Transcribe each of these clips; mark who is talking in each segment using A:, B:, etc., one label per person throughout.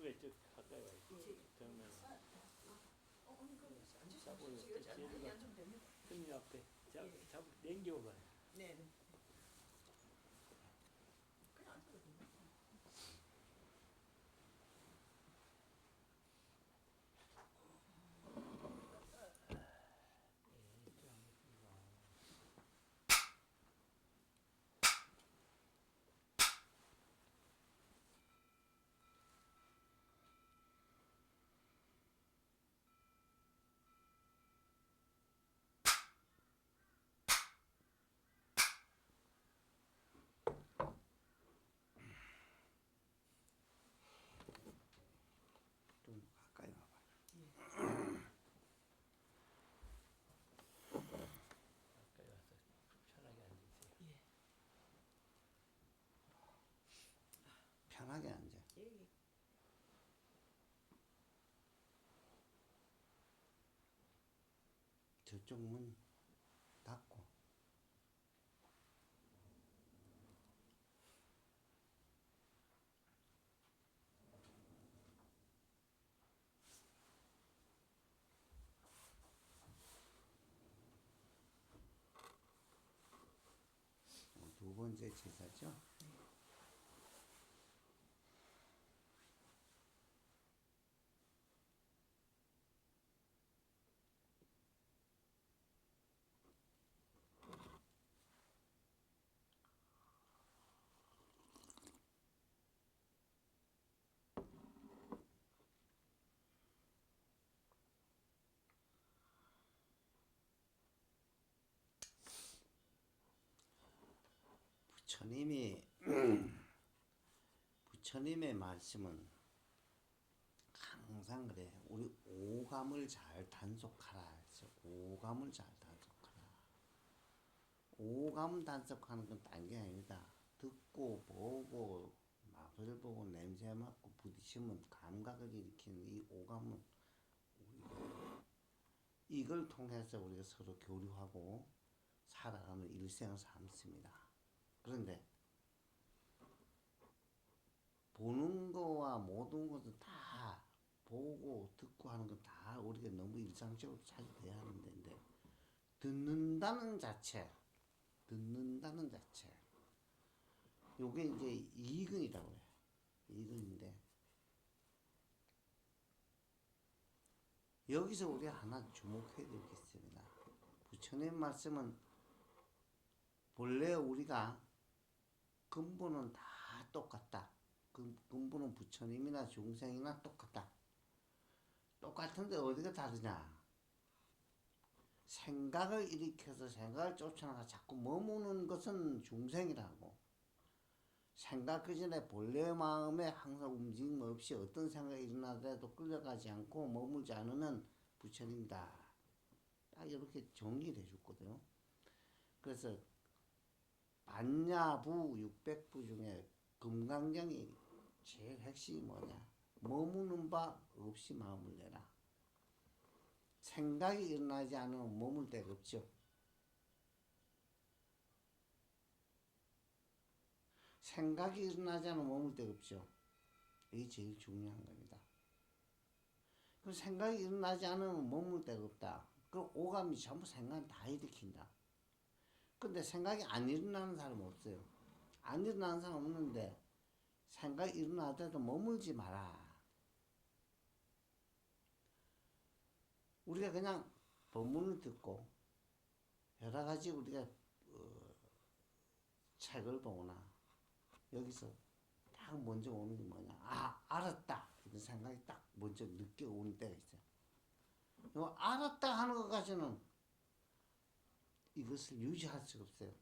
A: 왜 저 가까이 와 있지? 정면
B: 언니 그
A: 잡고
B: 앉으시죠. 여기 앉으면 됩니다.
A: 손님 앞에
B: 예.
A: 잡 당겨봐요.
B: 네. 그냥 앉아도 됩니다.
C: 좀 가까이 와봐.
A: 가까이 와서 편하게 앉으세요.
B: 예.
C: 편하게 앉아.
B: 예.
C: 저쪽 문 닫고. 두 번째 제사죠. 부처님이 부처님의 말씀은 항상 그래. 우리 오감을 잘 단속하라 해서 오감을 잘 단속하라. 오감 단속하는 건 딴 게 아니다. 듣고 보고 맛을 보고 냄새 맡고 부딪히면 감각을 일으키는 이 오감은 이걸 통해서 우리가 서로 교류하고 살아가는 일생을 삶습니다. 그런데 보는 거와 모든 것을 다 보고 듣고 하는 건 다 우리가 너무 일상적으로 잘 돼야 하는 데인데 듣는다는 자체 요게 이제 이근이라고 해요. 이근인데 여기서 우리가 하나 주목해야 될 게 있습니다. 부처님 말씀은 본래 우리가 근본은 다 똑같다. 근본은 부처님이나 중생이나 똑같다. 똑같은데 어디가 다르냐? 생각을 일으켜서 생각을 쫓아나가 자꾸 머무는 것은 중생이라고. 생각 그 전에 본래 마음에 항상 움직임 없이 어떤 생각이 일어나더라도 끌려가지 않고 머물지 않으면 부처님이다. 딱 이렇게 정리를 해줬거든요. 그래서 반야부 600부 중에 금강경이 제일 핵심이 뭐냐? 머무는 바 없이 마음을 내라. 생각이 일어나지 않으면 머물 데가 없죠. 생각이 일어나지 않으면 머물 데가 없죠. 이게 제일 중요한 겁니다. 그 생각이 일어나지 않으면 머물 데가 없다. 그 오감이 전부 생각을 다 일으킨다. 근데 생각이 안 일어나는 사람은 없어요. 안 일어나는 사람 없는데 생각이 일어나더라도 머물지 마라. 우리가 그냥 법문을 듣고 여러 가지 우리가 책을 보거나 여기서 딱 먼저 오는 게 뭐냐. 아, 알았다. 이런 생각이 딱 먼저 늦게 오는 때가 있어요. 요 알았다 하는 것까지는 이것을 유지할 수가 없어요.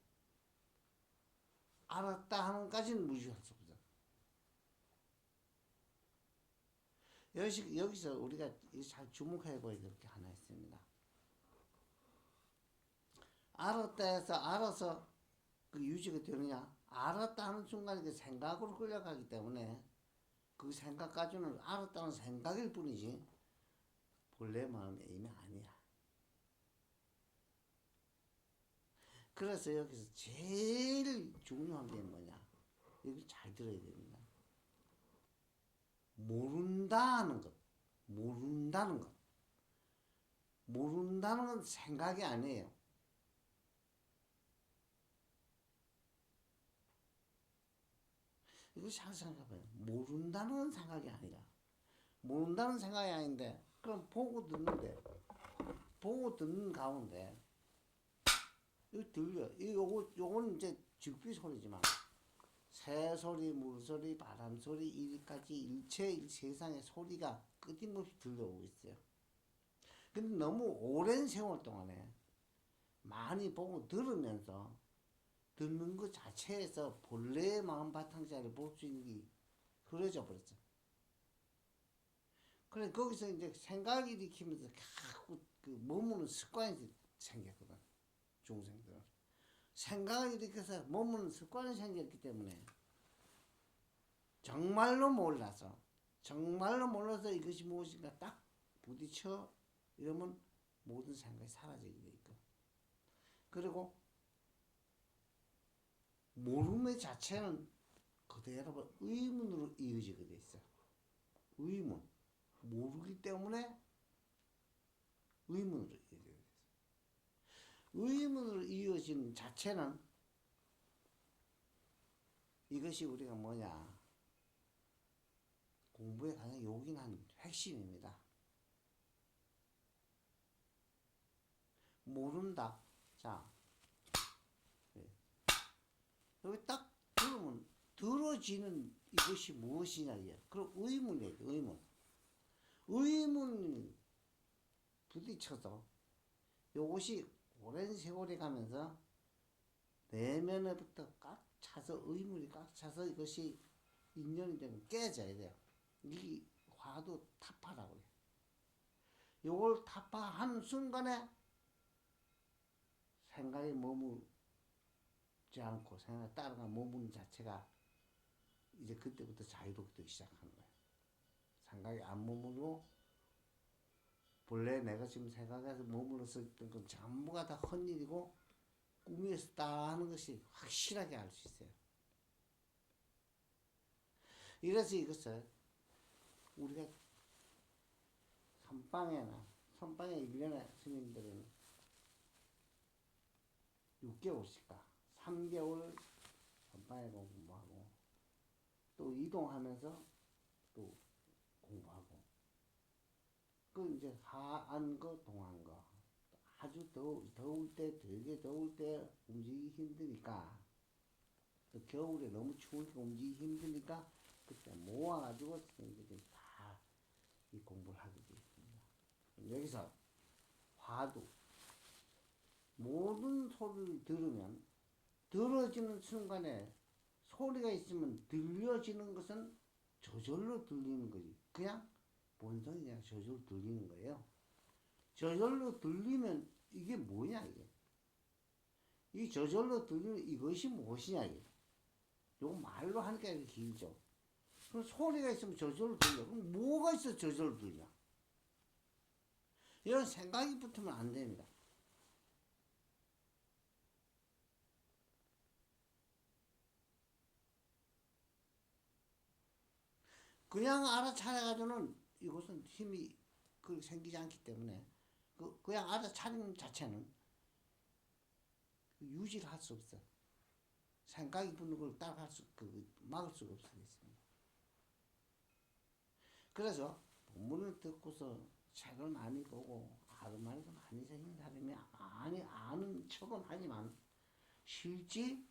C: 알았다 하는 것까지는 유지할 수 없어요. 여기서 우리가 잘 주목해 보여야 될 게 하나 있습니다. 알았다 해서 알아서 그 유지가 되느냐? 알았다 하는 순간에 그 생각으로 끌려가기 때문에 그 생각까지는 알았다는 생각일 뿐이지 본래 마음의 의미 아니야. 그래서 여기서 제일 중요한 게 뭐냐? 여기 잘 들어야 됩니다. 모른다는 것. 모른다는 것. 모른다는 건 생각이 아니에요. 이거 잘 생각해봐요. 모른다는 건 생각이 아니라. 모른다는 생각이 아닌데, 그럼 보고 듣는데, 보고 듣는 가운데, 이거 들려. 요거는 이제 즉비 소리지만, 새 소리, 물소리, 바람 소리, 이까지 일체 이 세상의 소리가 끊임없이 들려오고 있어요. 근데 너무 오랜 세월 동안에 많이 보고 들으면서 듣는 것 자체에서 본래의 마음 바탕자를 볼 수 있는 게 흐려져 버렸죠. 그래, 거기서 이제 생각 일으키면서 자꾸 그 머무는 습관이 생겼거든. 중생들은. 생각을 일으켜서 머무는 습관이 생겼기 때문에 정말로 몰라서 이것이 무엇인가 딱 부딪혀 이러면 모든 생각이 사라지게 돼 있고, 그리고 모름의 자체는 그대로 의문으로 이어지게 돼 있어. 의문. 모르기 때문에 의문으로 이어지게 돼 있어. 의문으로 이어진 자체는 이것이 우리가 뭐냐, 공부에 가장 요긴한 핵심입니다. 모른다. 자, 여기 딱 들으면 들어지는 이것이 무엇이냐 이게. 그럼 의문이에요. 의문이 부딪혀서 이것이 오랜 세월이 가면서 내면에부터 꽉 차서, 의문이 꽉 차서 이것이 인연이 되면 깨져야 돼요. 이 화두 타파라고 해요. 요걸 타파하는 순간에 생각이 머무지 않고 생각에 따라가 머무는 자체가 이제 그때부터 자유롭게 되기 시작하는 거예요. 생각이 안 머무르고 본래 내가 지금 생각해서 머물러서 있던 건 전부가 다 헛일이고 꿈이었다 하는 것이 확실하게 알 수 있어요. 이래서 이것을 우리가 선방에 1년에 스님들은 6개월씩 3개월 선방에 공부하고 또 이동하면서 또 공부하고, 그 이제 하안 거 동안 거 아주 더울 때, 되게 더울 때 움직이기 힘드니까, 겨울에 너무 추우니까 움직이기 힘드니까 그때 모아가지고 선생님들이 다 이 공부를 하게 되어 있습니다. 여기서 화두, 모든 소리를 들으면 들어지는 순간에 소리가 있으면 들려지는 것은 저절로 들리는 거지. 그냥 본성이 그냥 저절로 들리는 거예요. 저절로 들리면 이게 뭐냐 이게. 이 저절로 들리는 이것이 무엇이냐 이게. 요거 말로 하니까 이렇게 길죠. 그럼 소리가 있으면 저절로 들려. 그럼 뭐가 있어 저절로 들려? 이런 생각이 붙으면 안 됩니다. 그냥 알아차려가지고는 이것은 힘이 생기지 않기 때문에 그냥 알아차리는 자체는 유지를 할 수 없어. 생각이 붙는 걸 따라갈 막을 수가 없습니다. 그래서 본문을 듣고서 책을 많이 보고 아르마니가 많이 생긴 사람이 아는 척은 하지만 실제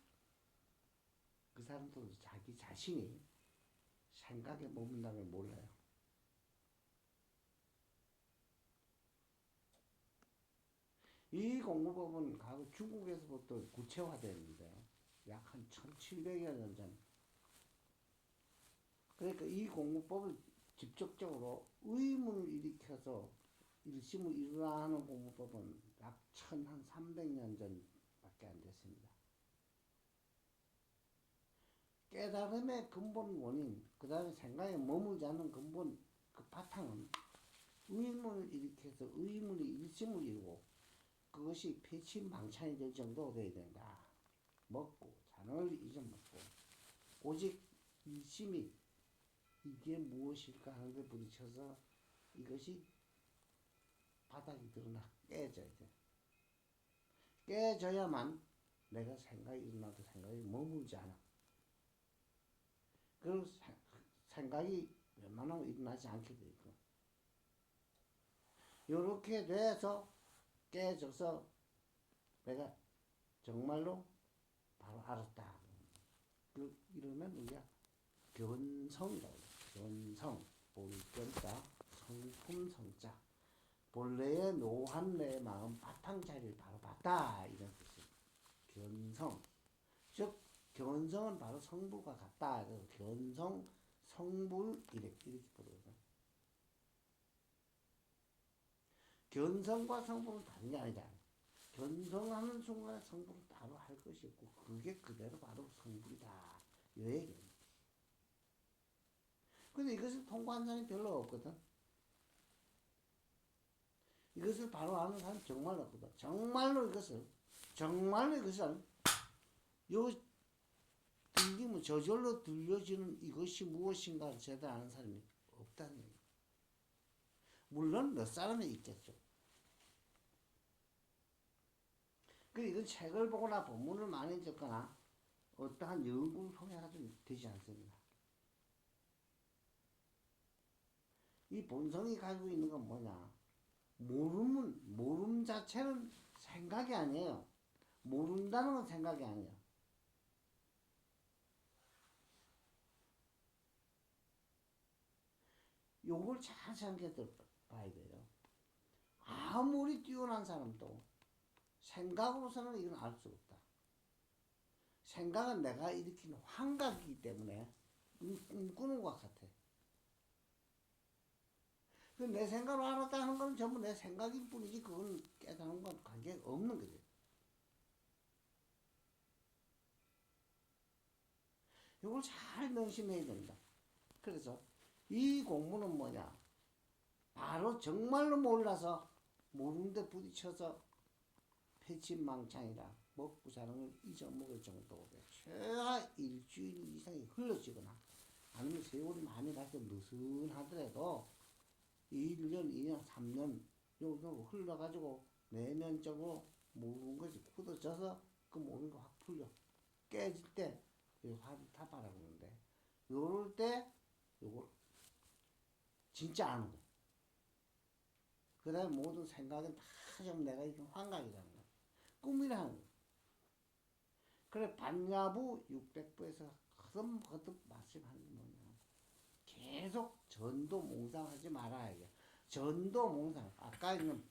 C: 그 사람도 자기 자신이 생각에 머문다는 걸 몰라요. 이 공부법은 과거 중국에서부터 구체화되었는데 약 한 1700여 년 전. 그러니까 이 공부법을 직접적으로 의문을 일으켜서 일심을 일어나는 공부법은 약 1300년 전밖에 안 됐습니다. 깨달음의 근본 원인, 그 다음에 생각에 머물지 않는 근본 그 바탕은 의문을 일으켜서 의문이 일심을 이루고 그것이 패침망찬이 될 정도가 되어야 된다. 먹고 자는 걸 잊어먹고 오직 일심이 이게 무엇일까 하는데 부딪혀서 이것이 바닥이 드러나 깨져야 돼. 깨져야만 내가 생각이 일어나도 생각이 머물지 않아. 그리고 생각이 웬만하면 일어나지 않게 돼 있고. 요렇게 돼서 깨져서 내가 정말로 바로 알았다. 이러면 우리가 견성이라고 해요. 견성, 볼견자, 성품성자. 본래의 노한 내 마음 바탕자리를 바로 봤다. 이런 뜻이에요. 견성. 즉, 견성은 바로 성불과 같다. 그래서 견성, 성불, 이렇게 부르거든. 견성과 성불은 다른 게 아니다. 견성하는 순간에 성불을 따로 할 것이 없고, 그게 그대로 바로 성불이다. 이 얘기입니다. 근데 이것을 통과한 사람이 별로 없거든. 이것을 바로 아는 사람이 정말로 없거든. 정말로 이것을 요 들리면 저절로 들려지는 이것이 무엇인가를 제대로 아는 사람이 없다는 얘기예요. 물론 몇 사람은 있겠죠. 이건 책을 보거나 본문을 많이 듣거나 어떠한 연구를 통해서도 되지 않습니다. 이 본성이 가지고 있는 건 뭐냐? 모름 자체는 생각이 아니에요. 모른다는 건 생각이 아니에요. 요걸 잘 생각해 봐야 돼요. 아무리 뛰어난 사람도 생각으로서는 이건 알 수 없다. 생각은 내가 일으킨 환각이기 때문에 꿈꾸는 것 같아. 내 생각으로 알았다는 건 전부 내 생각일 뿐이지 그건 깨달은 건 관계가 없는 거죠. 이걸 잘 명심해야 된다. 그래서 이 공부는 뭐냐? 바로 정말로 몰라서 모르는데 부딪혀서 패친망창이라 먹고 사는 걸 잊어먹을 정도로 최하 일주일 이상이 흘러지거나 아니면 세월이 많이 가서 느슨하더라도 1년, 2년, 3년 요거 흘러가지고 내면적으로 모르는 것이 굳어져서 그 모르는 거 확 풀려. 깨질 때 화를 다 바라보는데 요럴 때 요걸 진짜 아는 거야. 그 다음에 모든 생각은 다 좀 내가 이렇게 환각이라는 거야. 꿈이라는 거야. 그래 반야부 600부에서 거듭 말씀하는 게 뭐냐. 계속 전도 몽상하지 말아야 해. 전도 몽상. 아까 있는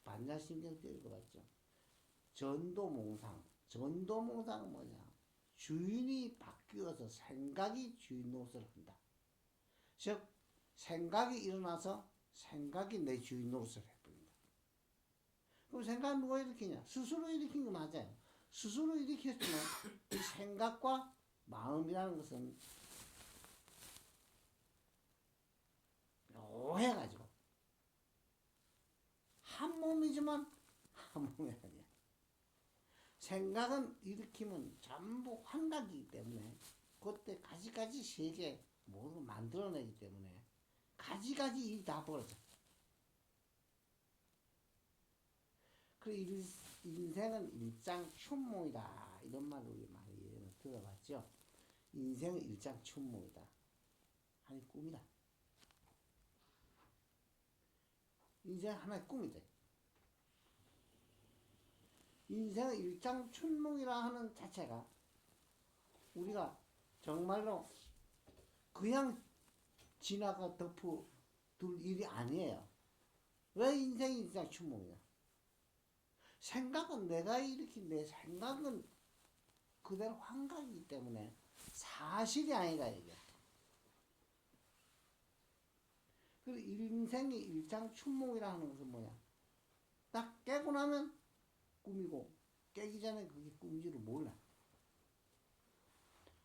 C: 반야신경 때 읽어봤죠. 전도 몽상. 전도 몽상은 뭐냐. 주인이 바뀌어서 생각이 주인 노릇을 한다. 즉 생각이 일어나서 생각이 내 주인 노릇을 해버린다. 그럼 생각은 누가 일으키냐? 스스로 일으킨 거 맞아요. 스스로 일으켰지만 이 생각과 마음이라는 것은 묘해가지고 한 몸이지만 한 몸이 아니야. 생각은 일으키면 전부 환각이기 때문에 그때 가지가지 세계 모두 만들어내기 때문에 가지가지 일이 다 벌어져. 그리고 인생은 일장춘몽이다. 이런 말을 우리 많이 들어봤죠. 인생은 일장춘몽이다. 하나의 꿈이다. 인생 하나의 꿈이다. 인생은 일장춘몽이라 하는 자체가 우리가 정말로 그냥 지나가 덮어 둘 일이 아니에요. 왜 인생이 일장춘몽이냐? 생각은 내가 일으킨 내 생각은 그대로 환각이기 때문에 사실이 아니라 이게. 그리고 인생의 일장춘몽이라 하는 것은 뭐냐? 딱 깨고 나면 꿈이고 깨기 전에 그게 꿈인지를 몰라.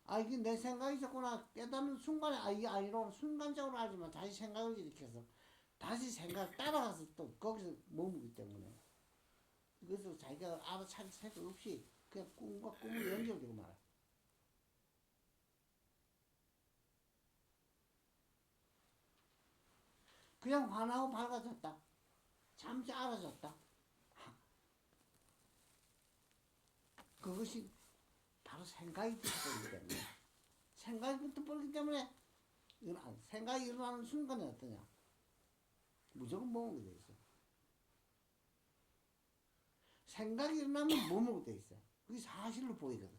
C: 아 이게 내 생각이 있었구나 깨닫는 순간에 이게 아니라고 순간적으로 알지만 다시 생각을 일으켜서 다시 생각을 따라가서 또 거기서 머무기 때문에 이것을 자기가 알아차릴 생각 없이 그냥 꿈과 꿈이 연결되고 말아. 그냥 환하고 밝아졌다. 잠시 알아졌다. 그것이 바로 생각이 붙어버리기 때문에. 생각이 붙어버리기 때문에 생각이 일어나는 순간에 어떠냐? 무조건 먹게 돼 있어. 생각이 일어나면 뭐 먹게 돼 있어. 그게 사실로 보이거든.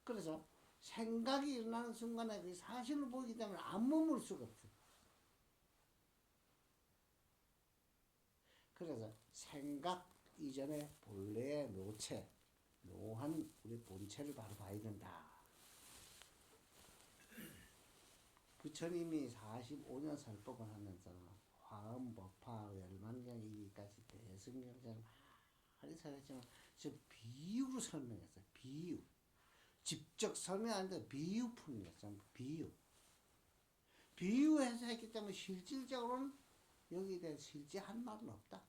C: 그래서 생각이 일어나는 순간에 그게 사실로 보이기 때문에 안 머물 수가 없어. 그래서 생각 이전에 본래의 묘체, 묘한 우리 본체를 바로 봐야 된다. 부처님이 45년 설법을 하면서 화엄, 법화, 열만경, 이기까지 대승경전을 많이 설했지만 저 비유로 설명했어요. 비유. 직접 설명 안 돼. 비유 푸는거죠. 비유. 비유해서 했기 때문에 실질적으로는 여기에 대해 실제 한 말은 없다.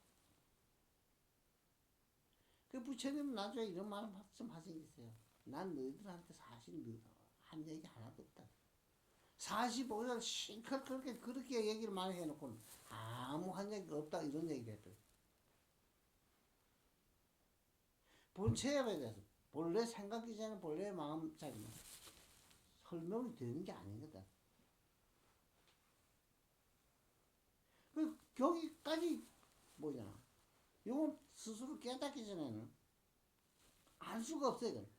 C: 그 부처님은 나중에 이런 말을 말씀하신 게 있어요. 난 너희들한테 사실 한 얘기 하나도 없다. 45년 실컷 그렇게 얘기를 많이 해놓고는 아무 한 얘기가 없다. 이런 얘기를 했대요. 본체에 대해서 본래 생각이 전에 본래 마음자리는 설명이 되는 게 아니거든. 그 여기까지 뭐냐? 이건 스스로 깨닫기 전에는 알 수가 없어요. 이건.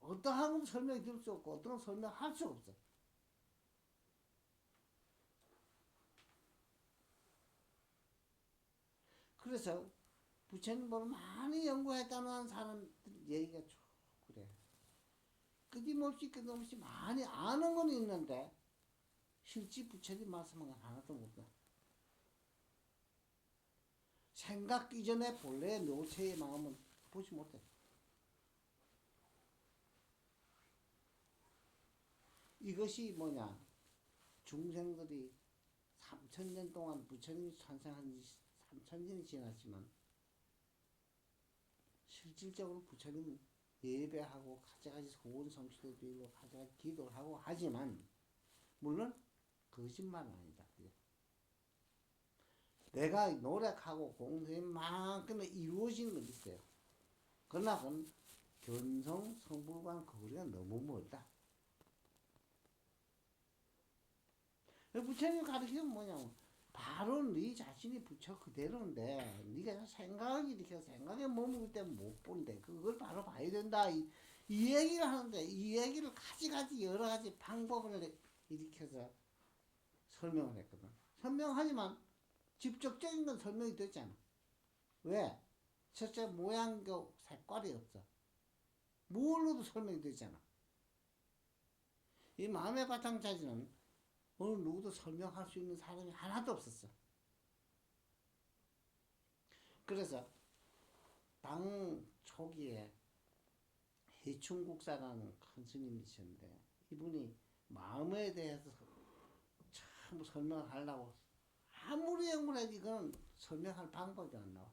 C: 어떠한 건 설명이 될 수 없고 어떤 건 설명할 수 없어. 그래서 부처님을 많이 연구했다는 사람들 얘기가 쭉 그래. 끊임없이 많이 아는 건 있는데 실제 부처님 말씀한 건 하나도 없다. 생각 이전에 본래의 묘체의 마음은 보지 못해. 이것이 뭐냐? 중생들이 3000년 동안 부처님이 탄생한 지 3000년이 지났지만 실질적으로 부처님은 예배하고 가지가지 소원 성취도 드리고 가지가지 기도를 하고 하지만 물론 거짓말은 아니다. 내가 노력하고 공부한 만큼은 이루어지는 건 있어요. 그러나 그건 견성 성불과는 거리가 너무 멀다. 부처님 가르치는 뭐냐면 바로 네 자신이 부처 그대로인데 네가 생각이 이렇게 생각에 머무를 때 못 본데 그걸 바로 봐야 된다. 이 얘기를 하는데 이 얘기를 가지가지 여러 가지 방법을 일으켜서 설명을 했거든. 설명하지만 직접적인 건 설명이 됐잖아. 왜? 첫째 모양도 색깔이 없어. 뭘로도 설명이 되잖아. 이 마음의 바탕자지는 어느 누구도 설명할 수 있는 사람이 하나도 없었어. 그래서 당 초기에 해충국사라는 큰 스님이셨는데 이분이 마음에 대해서 참 설명을 하려고 아무리 연구해도 이건 설명할 방법이 안 나와.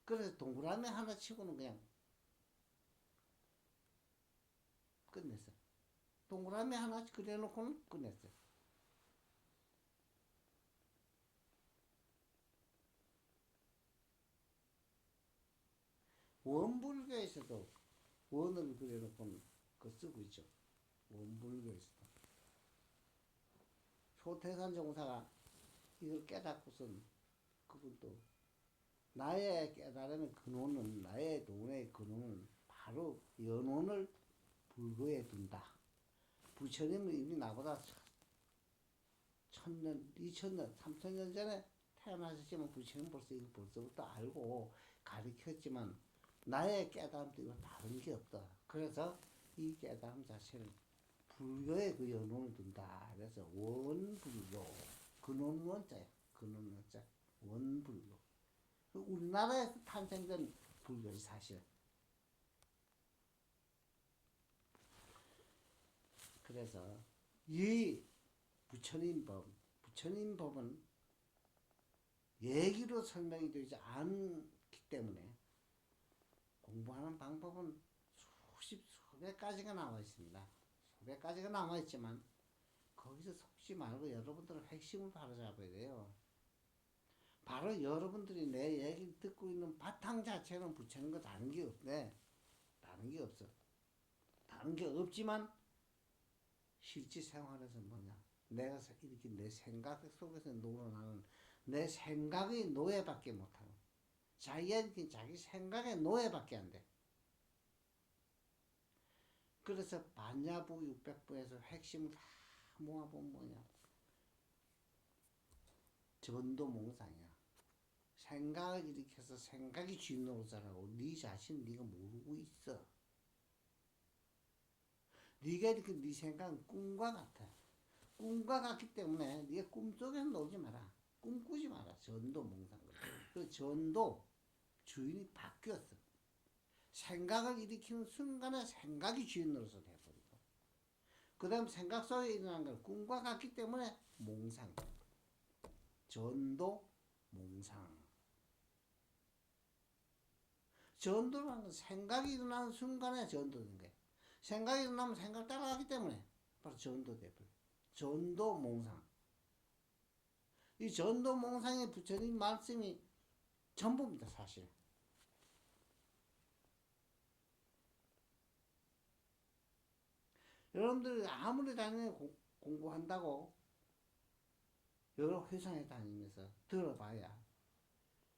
C: 그래서 동그라미 하나 치고는 그냥 끝냈어. 동그라미 하나 그려놓고는 끝냈어. 원불교에서도 원을 그려놓고는 그 쓰고 있죠. 원불교에서도. 초태산 종사가 이걸 깨닫고선 그분도 나의 깨달음의 근원은 나의 돈의 근원은 바로 연원을 불교에 둔다. 부처님은 이미 나보다 1000년, 2000년, 3000년 전에 태어나셨지만 부처님 벌써부터 알고 가르쳤지만 나의 깨달음도 이거 다른 게 없다. 그래서 이 깨달음 자체를 불교의 그 연원을 둔다. 그래서 원불교, 근원 원자야. 근원 원자, 원불교. 우리나라에서 탄생된 불교의 사실. 그래서 이 부처님 법은 얘기로 설명이 되지 않기 때문에 공부하는 방법은 수백 가지가 나와 있습니다. 수백 가지가 나와 있지만 거기서 속지 말고 여러분들은 핵심을 바로 잡아야 돼요. 바로 여러분들이 내 얘기를 듣고 있는 바탕 자체는 부처는 거 다른 게 없네. 다른 게 없어. 다른 게 없지만 실제 생활에서 뭐냐? 내가 이렇게 내 생각 속에서 놀아나는 내 생각의 노예밖에 못하고 자기한테 자기 생각의 노예밖에 안 돼. 그래서 반야부 육백부에서 핵심을 다 모아보면 뭐냐? 전도몽상이야. 생각을 일으켜서 생각이 주인 노릇하라고 네 자신 네가 모르고 있어. 네가 이렇게 네 생각은 꿈과 같아. 꿈과 같기 때문에 네가 꿈속에서 놀지 마라. 꿈꾸지 마라. 전도몽상. 그 전도 주인이 바뀌었어. 생각을 일으키는 순간에 생각이 주인 노릇을 해버리고 그 다음 생각 속에 일어난 걸 꿈과 같기 때문에 몽상. 전도 몽상. 전도라는 건 생각이 일어나는 순간에 전도된 거야. 생각이 일어나면 생각 따라가기 때문에 바로 전도돼. 전도 몽상. 이 전도 몽상에 부처님 말씀이 전부입니다, 사실. 여러분들 아무리 공부한다고 여러 회사에 다니면서 들어봐야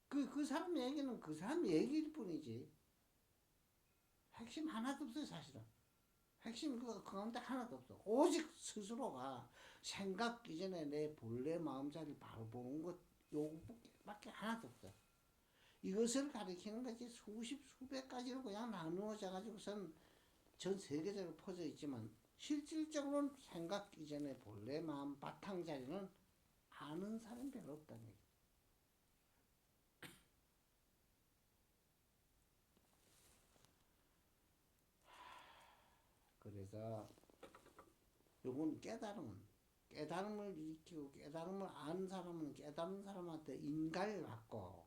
C: 그 사람 얘기는 그 사람 얘기일 뿐이지 핵심 하나도 없어요, 사실은. 핵심 그 가운데 하나도 없어. 오직 스스로가 생각 이전에 내 본래 마음자리를 바로 보는 것 요것밖에 하나도 없어. 이것을 가리키는 것이 수십 수백 가지로 그냥 나누어져 가지고선 전 세계적으로 퍼져 있지만 실질적으로는 생각 이전에 본래 마음 바탕자리는 아는 사람이 별로 없다는 얘기. 그래서 요건 깨달음을 일으키고 깨달음을 아는 사람은 깨달은 사람한테 인가를 받고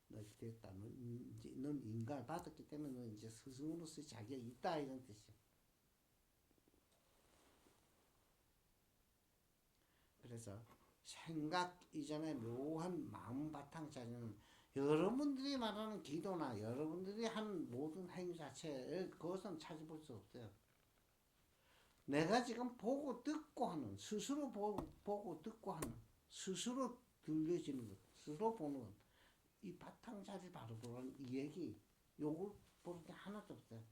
C: 너 됐다. 넌 인가를 받았기 때문에 너 이제 스승으로서 자기가 있다 이런 뜻이야. 그래서 생각 이전에 묘한 마음 바탕 자리는 여러분들이 말하는 기도나 여러분들이 한 모든 행위 자체에 그것은 찾아볼 수 없어요. 내가 지금 보고 듣고 하는 스스로 보고 듣고 하는 스스로 들려지는 것 스스로 보는 것 이 바탕 자리 바로 그런 이 얘기 요걸 보는 게 하나도 없어요.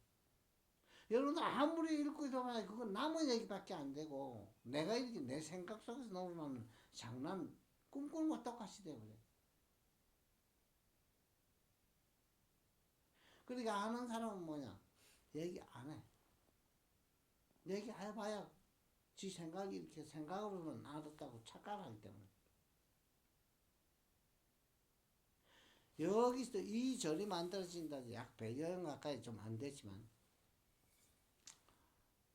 C: 여러분들 아무리 읽고 있어봐야 그건 남의 얘기밖에 안 되고 내가 이렇게 내 생각 속에서 나오는 장난 꿈꾸는 거 똑같이 돼버려. 그러니까 아는 사람은 뭐냐? 얘기 안 해. 얘기해봐야 지 생각이 이렇게 생각으로는 알았다고 착각하기 때문에. 여기서 이 절이 만들어진다 약 100여 년 가까이 좀 안 됐지만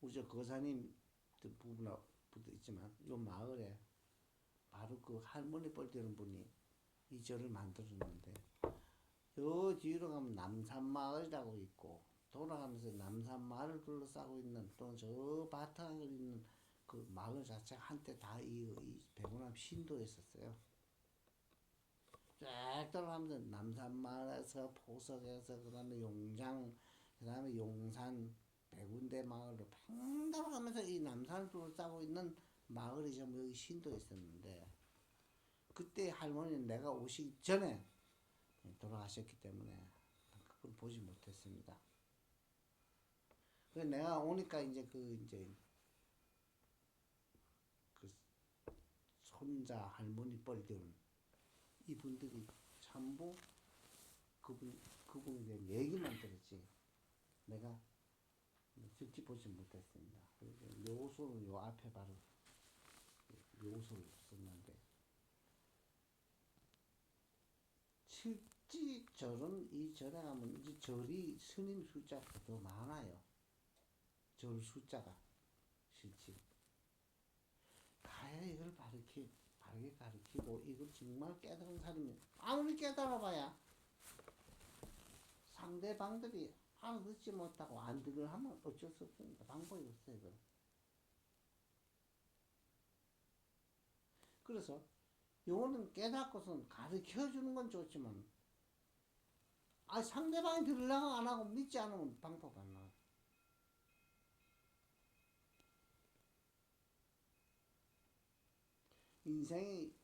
C: 우리 저 거사님 부부도 있지만 요 마을에 바로 그 할머니 뻘 되는 분이 이 절을 만들었는데 요 뒤로 가면 남산마을이라고 있고 돌아가면서 남산마을을 둘러싸고 있는 또 저 바탕에 있는 그 마을 자체가 한때 다 이 백운암 신도였었어요. 쫙 돌아가면서 남산마을에서 포석에서 그 다음에 용장 그 다음에 용산 백운대 마을로 팽 돌아가면서 이 남산을 둘러싸고 있는 마을이 좀 여기 신도에 있었는데 그때 할머니는 내가 오시기 전에 돌아가셨기 때문에 그걸 보지 못했습니다. 그래서 내가 오니까 이제 그 손자 할머니 뻘들 이분들이 전부 그분에 대한 얘기만 들었지 내가 직접 보지 못했습니다. 요소는 요 앞에 바로 요소를 썼는데 실제 절은 이 절에 가면 이제 절이 스님 숫자가 더 많아요. 절 숫자가 실제 가야 이걸 바르게 가르치고 이걸 정말 깨달은 사람이 아무리 깨달아봐야 상대방들이 알아듣지 못하고 안 들으려 하면 어쩔 수 없습니다. 방법이 없어요. 이건. 그래서 요거는 깨닫고선 가르쳐 주는 건 좋지만 상대방이 들으려고 안 하고 믿지 않으면 방법 안 나와. 인생이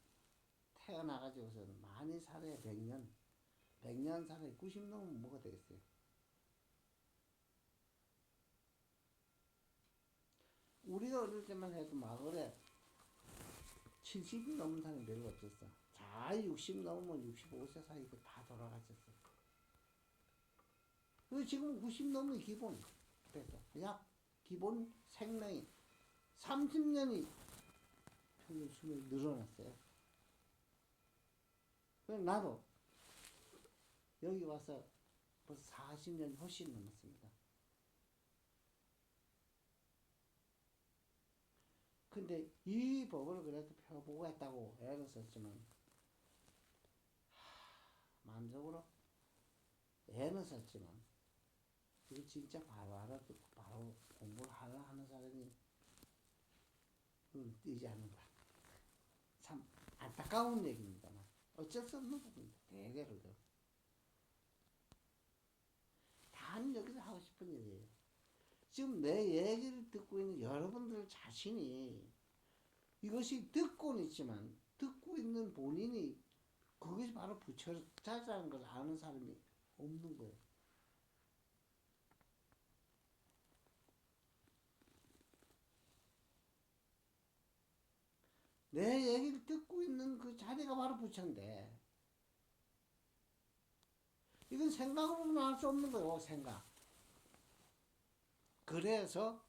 C: 태어나가지고서는 많이 살아야 100년 살아야 90 넘으면 뭐가 되겠어요? 우리가 어릴 때만 해도 마을에 70이 넘은 사람이 별로 없었어. 자, 60 넘으면 65세 사이에 다 돌아가셨어. 그리고 지금 90 넘으면 기본 됐어. 약 기본 생명이 30년이 평균 수명이 늘어났어요. 그래서 나도 여기 와서 벌써 40년이 훨씬 넘었습니다. 근데 이 법을 그래도 펴보고 했다고 애를 썼지만 마음적으로 애는 썼지만 이거 진짜 바로 알아듣고 바로 공부를 하려 하는 사람이 뛰지 않는 거야. 참 안타까운 얘기입니다만 어쩔 수 없는 부분입니다. 대개를 단 여기서 하고 싶은 얘기예요. 지금 내 얘기를 듣고 있는 여러분들 자신이 이것이 듣고는 있지만 듣고 있는 본인이 그것이 바로 부처자라는 걸 아는 사람이 없는 거예요. 내 얘기를 듣고 있는 그 자리가 바로 부처인데 이건 생각으로는 할 수 없는 거예요. 생각. 그래서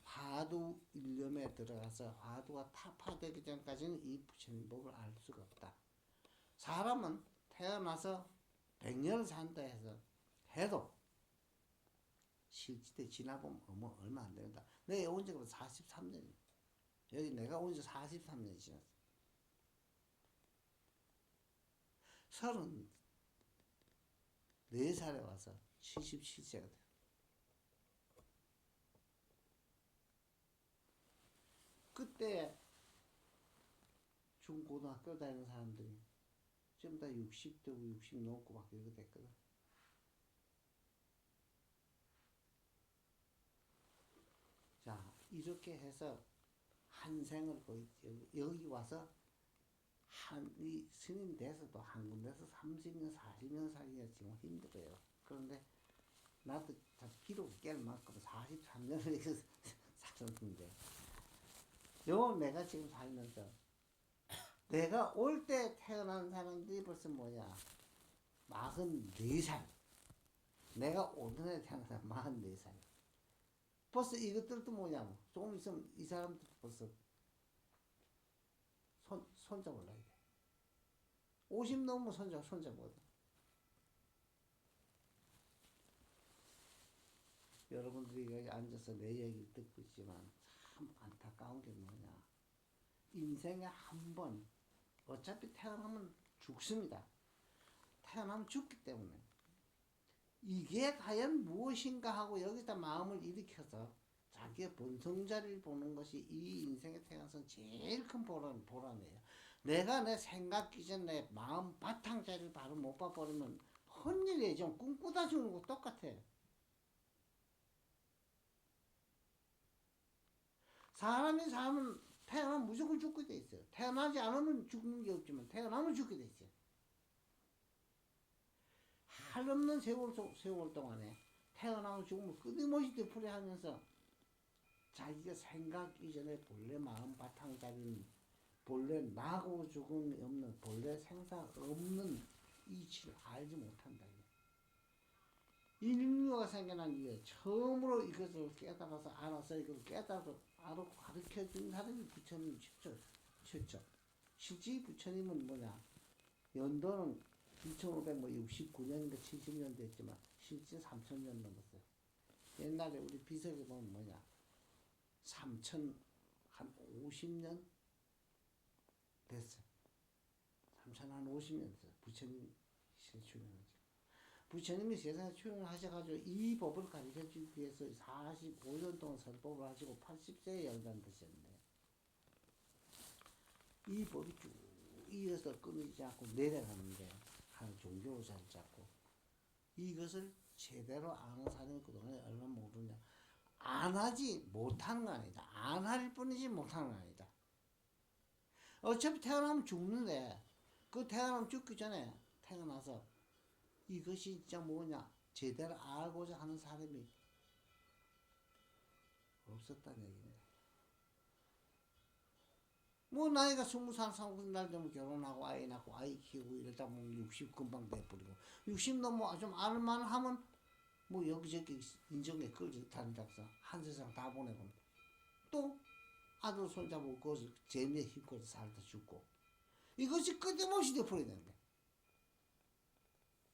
C: 화두 일념에 들어가서 화두가 타파되기 전까지는 이 부처님 법을 알 수가 없다. 사람은 태어나서 100년을 산다 해도 실지대 지나보면 얼마 안 됩니다. 내가 온 지가 43년이에요. 여기 내가 온 지 43년이 지났어. 34살에 와서 77세가 돼요. 그때 중고등학교 다니는 사람들이 지금 다 60대고 60 넘고 막 이렇게 됐거든. 자, 이렇게 해서 한 생을 거의 여기 와서 이 스님 돼서도 한 군데서 30년, 40년 살기가 지금 힘들어요. 그런데 나도 기록이 깰 만큼 43년을 살았는데 내가 지금 살면서 내가 올 때 태어난 사람들이 벌써 44살. 내가 오전에 태어난 사람 44살. 벌써 이것들도 조금 있으면 이 사람들도 벌써 손자 올라야 돼. 50 넘으면 손자 뭐다. 여러분들이 여기 앉아서 내 얘기를 듣고 있지만 참 안타까운 게 뭐냐. 인생에 한 번 어차피 태어나면 죽습니다. 태어나면 죽기 때문에 이게 과연 무엇인가 하고 여기다 마음을 일으켜서 자기의 본성자리를 보는 것이 이 인생에 태어나서 제일 큰 보람이에요. 내가 내 생각 기준 내 마음 바탕자리를 바로 못 봐버리면 헛일이에요. 좀 꿈꾸다 죽는 거 똑같아. 사람이 살면 태어나면 무조건 죽게 돼 있어요. 태어나지 않으면 죽는 게 없지만 태어나면 죽게 돼 있어요. 한없는 세월 동안에 태어나면 죽으면 끊임없이 되풀이하면서 자기가 생각 이전에 본래 마음 바탕자리는 본래 나고 죽음이 없는 본래 생사 없는 이치를 알지 못한다. 인류가 생겨난 이후에 처음으로 이것을 깨달아서 알아서 이걸 깨달아서 알고 가르쳐준 사람이 부처님 최초. 실제 부처님은 연도는 2569년인가 70년 됐지만 실제 3000년 넘었어요. 옛날에 우리 비석에 보면 3050년 됐어. 3050년 됐어. 부처님이 출현하죠. 부처님이 세상에 출현하셔가지고 이 법을 가르쳐주기 위해서 45년 동안 설법을 하시고 80세에 열반드셨네. 이 법이 쭉 이어서 끊이지 않고 내려가는데 한 종교로 자리 잡고 이것을 제대로 아는 사람이 그동안에 얼마나 모르냐. 안 하지 못하는 거 아니다. 안 할 뿐이지 못하는 거 아니다. 어차피 태어나면 죽는데 그 태어나면 죽기 전에 태어나서 이것이 진짜 뭐냐 제대로 알고자 하는 사람이 없었다는 얘기입니다. 뭐 나이가 20살, 30살 되면 결혼하고 아이 낳고 아이 키우고 이러다 보면 60 금방 돼버리고 60 넘어 좀 알만하면 뭐 여기저기 인정에 끌지 다닌다고서 한 세상 다 보내고 또 아들 손잡고 거기서 재미에 힘껏 살다 죽고 이것이 끊임없이 돼버려야 되는데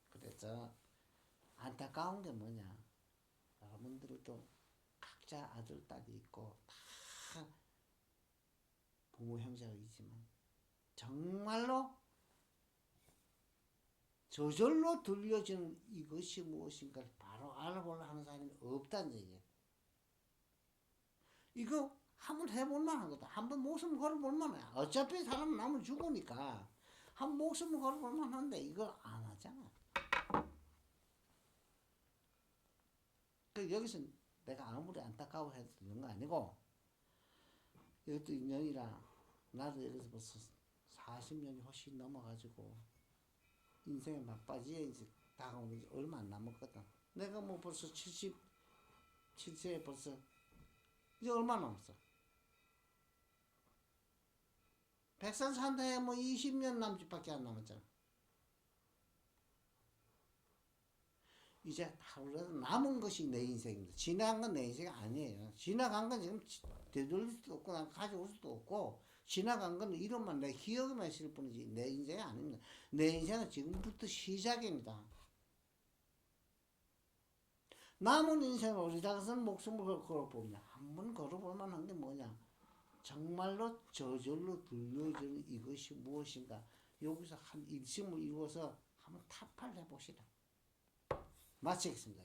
C: 그래서 안타까운 게 뭐냐 여러분들도 각자 아들 딸이 있고 다 부모 형제가 있지만 정말로 저절로 들려지는 이것이 무엇인가를 바로 알아보려 하는 사람이 없다는 얘기예요. 이거 한번 해볼 만한 거다. 한번 목숨 걸어볼 만해. 어차피 사람은 남은 죽으니까 한 목숨 걸어볼 만한데 이걸 안 하잖아. 그 여기서 내가 아무리 안타까워해도 되는 거 아니고 이것도 인연이라 나도 여기서 벌써 40년이 훨씬 넘어가지고 인생의 막바지에 이제 다가오는 지 얼마 안 남았거든. 내가 뭐 벌써 77세에 벌써 이제 얼마 남았어? 100살 산다에 뭐 20년 남짓밖에 안 남았잖아. 이제 하루라도 남은 것이 내 인생입니다. 지나간 건 내 인생이 아니에요. 지나간 건 지금 되돌릴 수도 없고 난 가져올 수도 없고 지나간 건 이름만 내 기억에만 있을 뿐이지 내 인생이 아닙니다. 내 인생은 지금부터 시작입니다. 남은 인생을 어디다가서는 목숨을 걸어보냐. 한번 걸어볼 만한 게 뭐냐. 정말로 저절로 들려지는 이것이 무엇인가. 여기서 한 일심을 이루어서 한번 타파를 해보시라. 마치겠습니다.